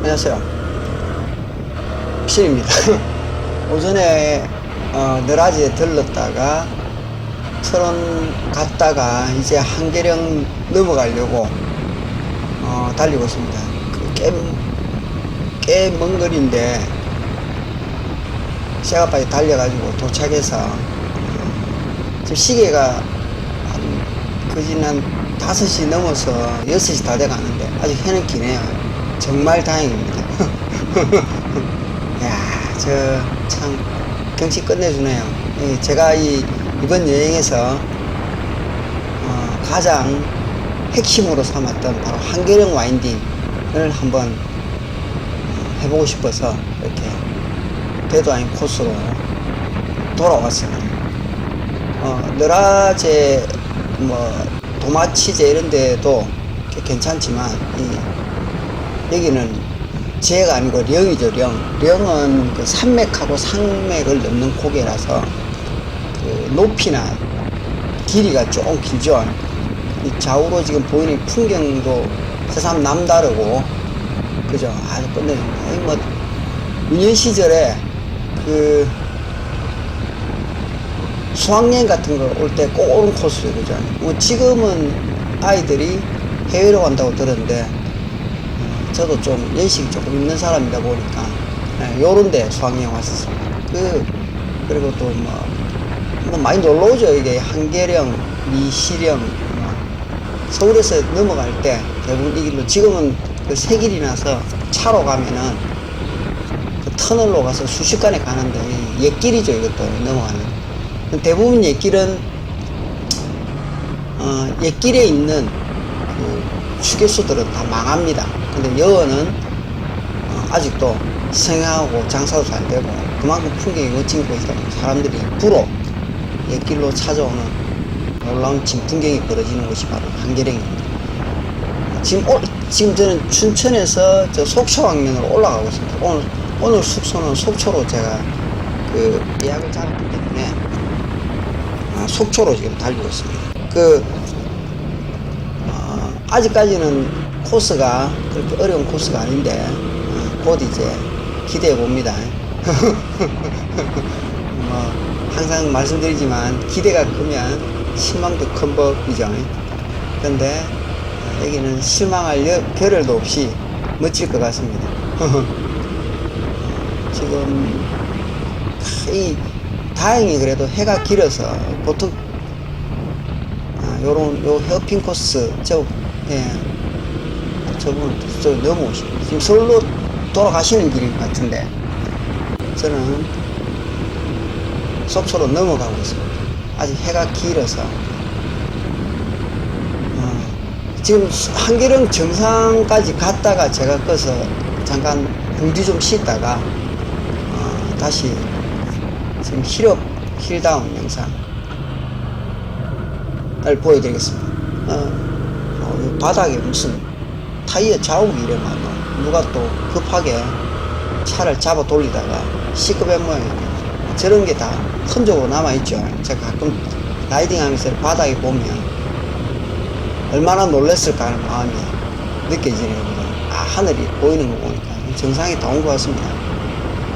안녕하세요. 실입니다. 오전에 너라지에 들렀다가 철원 갔다가 이제 한계령 넘어가려고 달리고 있습니다. 꽤 먼 거리인데 새가까지 달려가지고 도착해서 지금 시계가 한 5시 넘어서 6시 다 돼가는데 아직 해는 기네요. 정말 다행입니다. 야, 저 참 경치 끝내주네요. 제가 이번 여행에서 가장 핵심으로 삼았던 바로 한계령 와인딩을 한번 해보고 싶어서 이렇게 되도 아닌 코스로 돌아왔습니다. 너라제 도마치제 이런 데도 괜찮지만 여기는 제가 아니고 령이죠. 령은 그 산맥하고 상맥을 넘는 고개라서 그 높이나 길이가 조금 길죠. 좌우로 지금 보이는 풍경도 새삼 남다르고 그죠. 아주 끝내줍니다. 유년 시절에 그 수학여행 같은 거 올 때 꼭 오는 코스예요. 그죠. 지금은 아이들이 해외로 간다고 들었는데 저도 좀 연식이 조금 있는 사람이다 보니까 요런데 수학여행 왔었습니다. 그리고 또 많이 놀러 오죠. 이게 한계령, 미시령, 서울에서 넘어갈 때 대부분 이 길로 지금은 그 새 길이 나서 차로 가면은 그 터널로 가서 순식간에 가는데 옛길이죠. 이것도 넘어가는. 대부분 옛길은 옛길에 있는 그 휴게소들은 다 망합니다. 근데 여어는 아직도 생하고 장사도 잘 되고 그만큼 풍경이 멋진 곳이다 보니 사람들이 부러 옛길로 찾아오는 놀라운 진풍경이 벌어지는 곳이 바로 한계령입니다. 지금 저는 춘천에서 저 속초 방면으로 올라가고 있습니다. 오늘 숙소는 속초로 제가 그 예약을 잡았기 때문에 속초로 지금 달리고 있습니다. 아직까지는 코스가 그렇게 어려운 코스가 아닌데 곧 이제 기대해 봅니다. 항상 말씀드리지만 기대가 크면 실망도 큰 법이죠. 그런데 여기는 실망할 겨를도 없이 멋질 것 같습니다. 지금 다행히 그래도 해가 길어서 보통 요 헤어핀 코스 저분 넘어오시고 지금 서울로 돌아가시는 길 같은데 저는 속초로 넘어가고 있습니다. 아직 해가 길어서 지금 한계령 정상까지 갔다가 제가 꺼서 잠깐 궁디 좀 쉬다가 다시 지금 힐다운 영상을 보여드리겠습니다. 바닥에 무슨 타이어 자국이 이래가지고 누가 또 급하게 차를 잡아 돌리다가 C급의 모양이에요. 저런 게 다 흔적으로 남아있죠. 제가 가끔 라이딩 하면서 바닥에 보면 얼마나 놀랬을까 하는 마음이 느껴지네요. 하늘이 보이는 거 보니까 정상에 다 온 것 같습니다.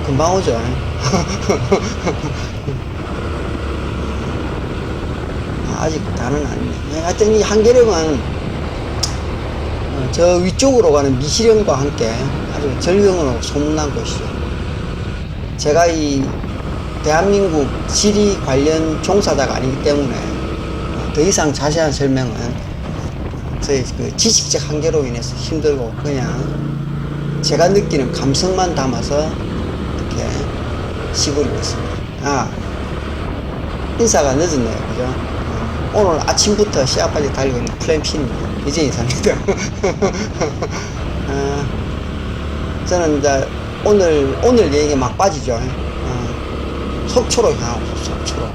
금방 오죠. 아직 다는 아닙니다. 하여튼 이 한계령은 저 위쪽으로 가는 미시령과 함께 아주 절경으로 소문난 곳이죠. 제가 이 대한민국 지리 관련 종사자가 아니기 때문에 더 이상 자세한 설명은 저희 그 지식적 한계로 인해서 힘들고 그냥 제가 느끼는 감성만 담아서 이렇게 시부리고 있습니다. 인사가 늦었네요. 그죠? 오늘 아침부터 시합까지 달리고 있는 플랜핀입니다. 이제 인사입니다. 저는 이제 오늘 여행에 막 빠지죠. 속초로 향하고 속초로.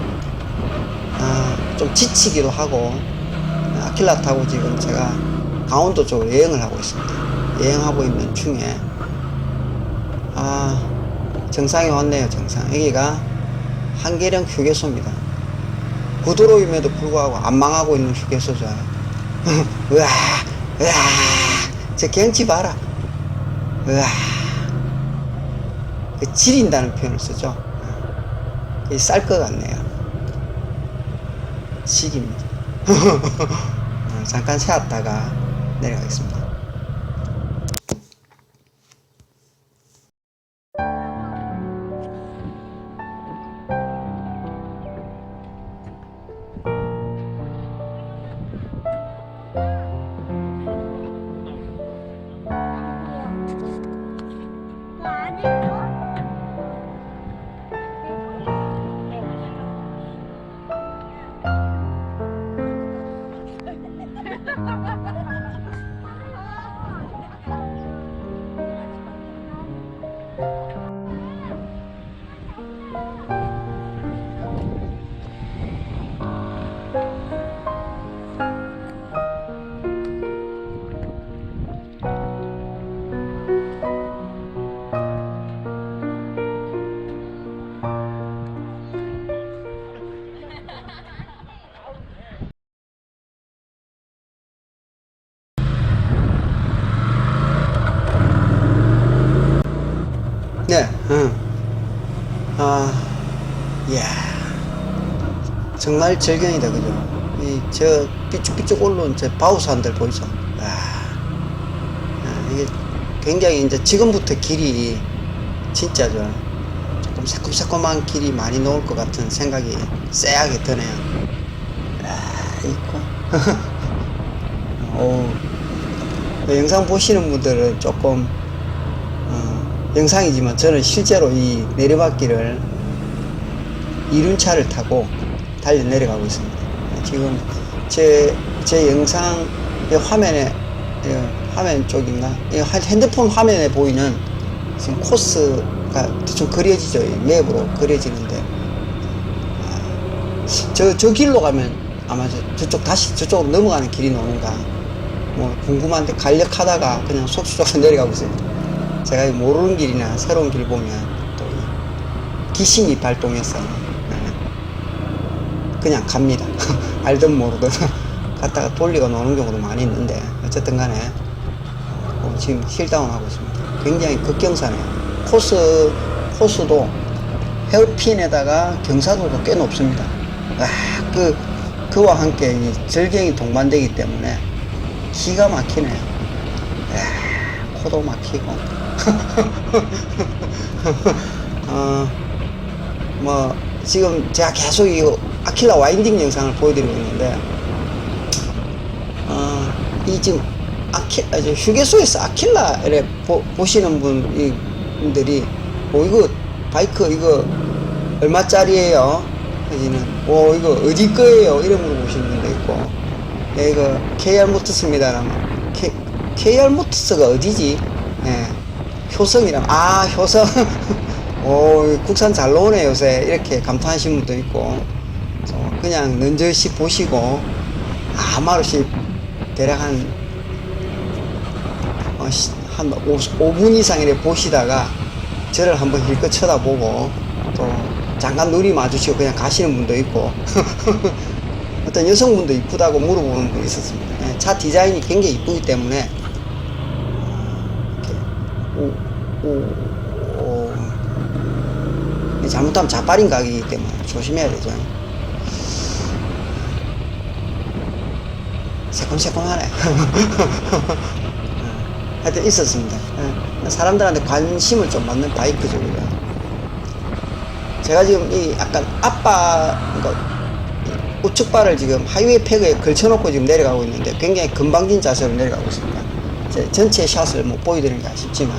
좀 지치기도 하고 아킬라 타고 지금 제가 강원도 쪽으로 여행을 하고 있습니다. 여행하고 있는 중에 정상에 왔네요. 정상. 여기가 한계령 휴게소입니다. 구도로임에도 불구하고 안 망하고 있는 휴게소죠. 으아, 저 경치 봐라. 으아, 그 지린다는 표현을 쓰죠. 쌀 것 같네요. 식입니다. 잠깐 세웠다가 내려가겠습니다. 네, 이야, 정말 절경이다, 그죠? 저 삐쭉삐쭉 올라온 저 바우산들 보이죠? 이게 굉장히 이제 지금부터 길이 진짜 조금 새콤새콤한 길이 많이 나올 것 같은 생각이 쎄하게 드네요. 있고. 영상 보시는 분들은 조금, 영상이지만 저는 실제로 이 내리막길을 이륜차를 타고 달려 내려가고 있습니다. 지금 제 영상 화면에, 화면 쪽인가? 핸드폰 화면에 보이는 지금 코스가 좀 그려지죠. 맵으로 그려지는데, 저 길로 가면 아마 저쪽으로 넘어가는 길이 나오는가 뭐 궁금한데 간략하다가 그냥 속수적으로 내려가고 있어요. 제가 모르는 길이나 새로운 길 보면 또 기신이 발동해서 그냥 갑니다. 알든 모르든 갔다가 돌리고 노는 경우도 많이 있는데, 어쨌든 간에 지금 힐다운 하고 있습니다. 굉장히 극경사네요. 코스도 헤어핀에다가 경사도가 꽤 높습니다. 그와 함께 이 절경이 동반되기 때문에 기가 막히네요. 코도 막히고. 뭐 지금 제가 계속 이 아킬라 와인딩 영상을 보여드리고 있는데, 이 지금 휴게소에서 아킬라를 보시는 분들이 이거 바이크 이거 얼마짜리예요? 하시는, 이거 어디 거예요? 이런 물어보시는 분도 있고, 이거 KR 모터스입니다 라면, KR 모터스가 어디지? 효성이랑, 효성. 국산 잘 나오네 요새, 이렇게 감탄하시는 분도 있고, 그냥 넌저시 보시고 아마로씩 대략 한 5분 이상 이렇게 보시다가 저를 한번 힐끗 쳐다보고 또 잠깐 눈이 마주치고 그냥 가시는 분도 있고 어떤 여성분도 이쁘다고 물어보는 분이 있었습니다. 차 디자인이 굉장히 이쁘기 때문에 잘못하면 자빠린 가격이기 때문에 조심해야 되죠. 새콤새콤하네. 하여튼 있었습니다. 사람들한테 관심을 좀 받는 바이크죠. 제가 지금 이 약간 우측발을 지금 하이웨이 팩에 걸쳐놓고 지금 내려가고 있는데 굉장히 금방진 자세로 내려가고 있습니다. 전체 샷을 뭐 보여드리는 게 아쉽지만,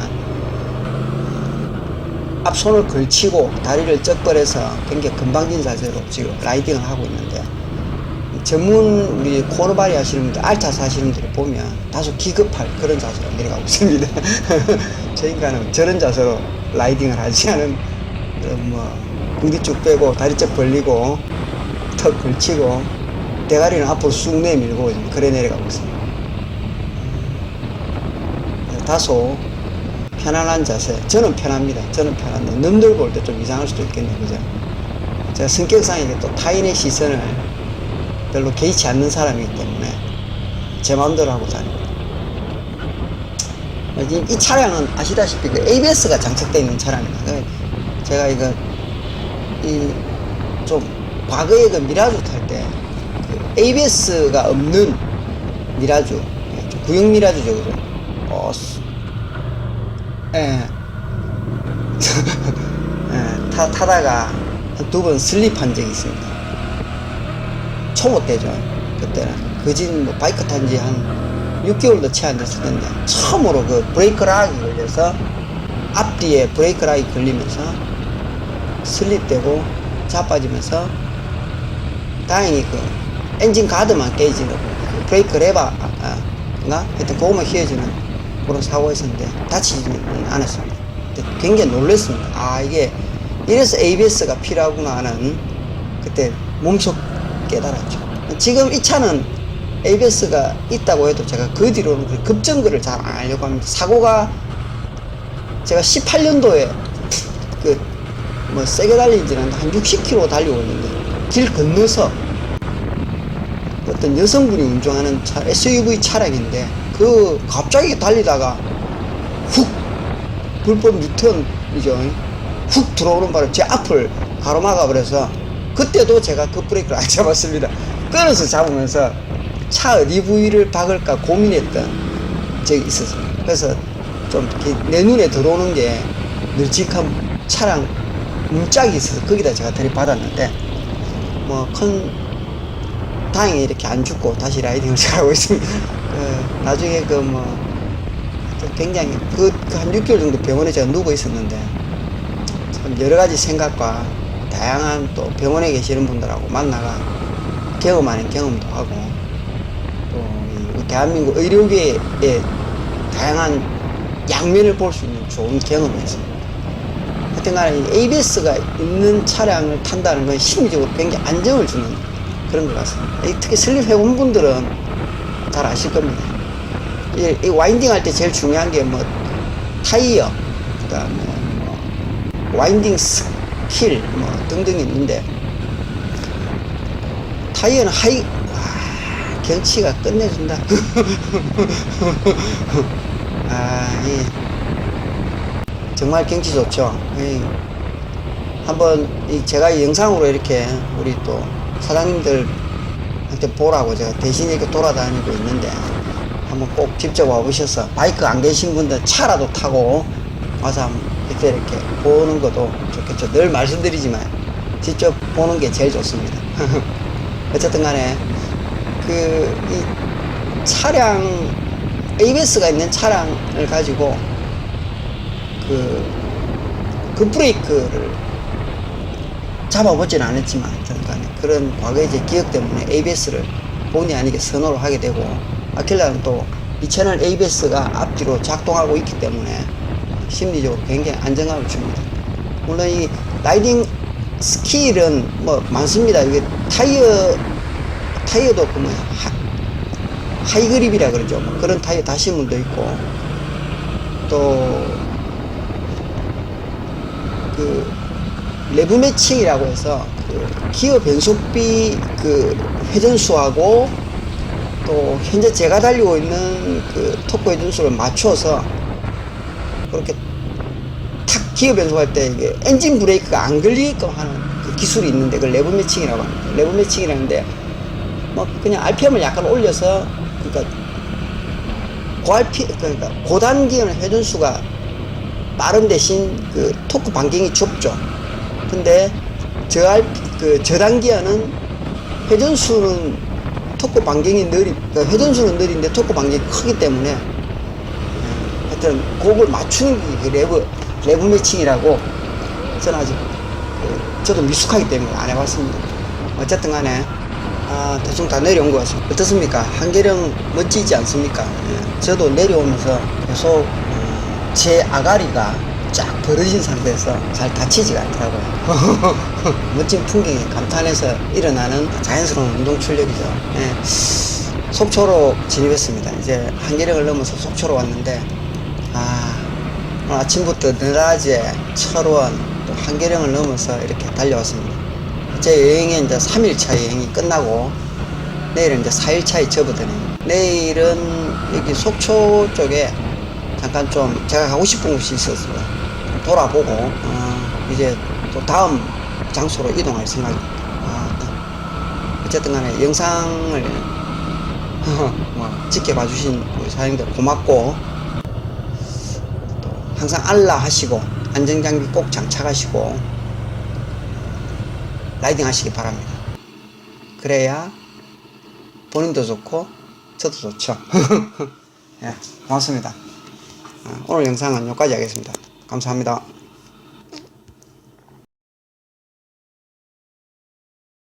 앞손을 걸치고 다리를 쩍벌해서 굉장히 금방진 자세로 지금 라이딩을 하고 있는데, 전문 우리 코너바리 하시는 분들, 알타스 하시는 분들 보면 다소 기급할 그런 자세로 내려가고 있습니다. 저 인간은 저런 자세로 라이딩을 하지 않은, 궁디 쭉 빼고 다리 쩍 벌리고 턱 걸치고 대가리는 앞으로 쑥 내밀고 지금 그래 내려가고 있습니다. 다소 편안한 자세. 저는 편합니다. 저는 편한데 남들 볼 때 좀 이상할 수도 있겠네요. 그죠? 제가 성격상 이게 또 타인의 시선을 별로 개의치 않는 사람이기 때문에 제 마음대로 하고 다닙니다. 이 차량은 아시다시피 그 ABS가 장착되어 있는 차량입니다. 제가 이거 좀 과거에 그 미라주 탈 때 그 ABS가 없는 미라주, 구형 미라주죠, 그죠? 예. 예, 타다가 한 2번 슬립한 적이 있습니다. 초보 때죠. 그때는 그진 뭐 바이크 탄 지 한 6개월도 채 안 됐을 텐데 처음으로 그 브레이크 락이 걸려서 앞뒤에 브레이크 락이 걸리면서 슬립되고 자빠지면서 다행히 그 엔진 가드만 깨지는 그 브레이크 레버가 하여튼 그거만 휘어지는 그런 사고가 있었는데 다치지는 않았습니다. 굉장히 놀랐습니다. 아, 이게 이래서 ABS가 필요하구나 하는 그때 몸속 깨달았죠. 지금 이 차는 ABS가 있다고 해도 제가 그 뒤로는 그 급정거를 잘 안 하려고 합니다. 사고가 제가 18년도에 뭐 세게 달린지는 한 60km 달리고 있는데 길 건너서 어떤 여성분이 운전하는 차, SUV 차량인데 그 갑자기 달리다가 훅 불법 유턴이죠. 훅 들어오는 바람에 제 앞을 가로막아 버려서 그때도 제가 그 브레이크를 안 잡았습니다. 끊어서 잡으면서 차 어디 부위를 박을까 고민했던 적이 있었습니다. 그래서 좀 내 눈에 들어오는 게 널찍한 차량 문짝이 있어서 거기다 제가 들이받았는데 뭐 다행히 이렇게 안 죽고 다시 라이딩을 잘하고 있습니다. 나중에 굉장히 한 6개월 정도 병원에 제가 누워 있었는데 참 여러 가지 생각과 다양한 또 병원에 계시는 분들하고 만나가 경험 아닌 경험도 하고 또 대한민국 의료계의 다양한 양면을 볼 수 있는 좋은 경험이었습니다. 하여튼 간에 ABS가 있는 차량을 탄다는 건 심리적으로 굉장히 안정을 주는 그런 것 같습니다. 특히 슬립 해본 분들은 잘 아실 겁니다. 이 와인딩 할 때 제일 중요한 게 뭐 타이어, 그 다음에 뭐 와인딩 스킬 뭐 등등이 있는데 타이어는 경치가 끝내준다. 정말 경치 좋죠. 한번 제가 영상으로 이렇게 우리 또 사장님들한테 보라고 제가 대신 이렇게 돌아다니고 있는데 한번 꼭 직접 와보셔서 바이크 안 계신 분들 차라도 타고 와서 한번 이렇게 보는 것도 좋겠죠. 늘 말씀드리지만 직접 보는 게 제일 좋습니다. 어쨌든 간에 이 차량 ABS가 있는 차량을 가지고 그 브레이크를 잡아보지는 않았지만 그런 과거의 제 기억 때문에 ABS를 본의 아니게 선호를 하게 되고 아킬라는 또 이 채널 ABS가 앞뒤로 작동하고 있기 때문에 심리적으로 굉장히 안정감을 줍니다. 물론 이 라이딩 스킬은 뭐 많습니다. 이게 타이어도 그 뭐야 하이그립이라 그러죠. 뭐 그런 타이어 다시물도 있고 또 그 레브 매칭이라고 해서 그 기어 변속비 그 회전수하고 또 현재 제가 달리고 있는 그 토크 회전수를 맞춰서 그렇게 탁 기어 변속할 때 이게 엔진 브레이크가 안 걸리게끔 하는 그 기술이 있는데 그걸 레브 매칭이라고 합니다. 레브 매칭이라는데 뭐 그냥 RPM을 약간 올려서 그러니까 고단기어는 회전수가 빠른 대신 그 토크 반경이 좁죠. 근데 저단기어는 회전수는 토크 반경이 회전수는 느린데 토크 반경이 크기 때문에 하여튼 그걸 맞추는 게 레브 매칭이라고 저는 아직 저도 미숙하기 때문에 안 해봤습니다. 어쨌든 간에 대충 다 내려온 것 같습니다. 어떻습니까? 한계령 멋지지 않습니까? 저도 내려오면서 계속 제 아가리가 쫙 벌어진 상태에서 잘 다치지가 않더라고요. 멋진 풍경에 감탄해서 일어나는 자연스러운 운동 출력이죠. 속초로 진입했습니다. 이제 한계령을 넘어서 속초로 왔는데 오늘 아침부터 느라제, 철원, 또 한계령을 넘어서 이렇게 달려왔습니다. 제 여행이 이제 3일차 여행이 끝나고 내일은 이제 4일차에 접어드네요. 내일은 여기 속초 쪽에 잠깐 좀 제가 가고 싶은 곳이 있었어요. 돌아보고 이제 또 다음 장소로 이동할 생각입니다. 어쨌든 간에 영상을 뭐 지켜봐 주신 우리 사장님들 고맙고, 또 항상 알라 하시고 안전장비 꼭 장착하시고 라이딩 하시기 바랍니다. 그래야 본인도 좋고 저도 좋죠. 예, 고맙습니다. 오늘 영상은 여기까지 하겠습니다. 감사합니다.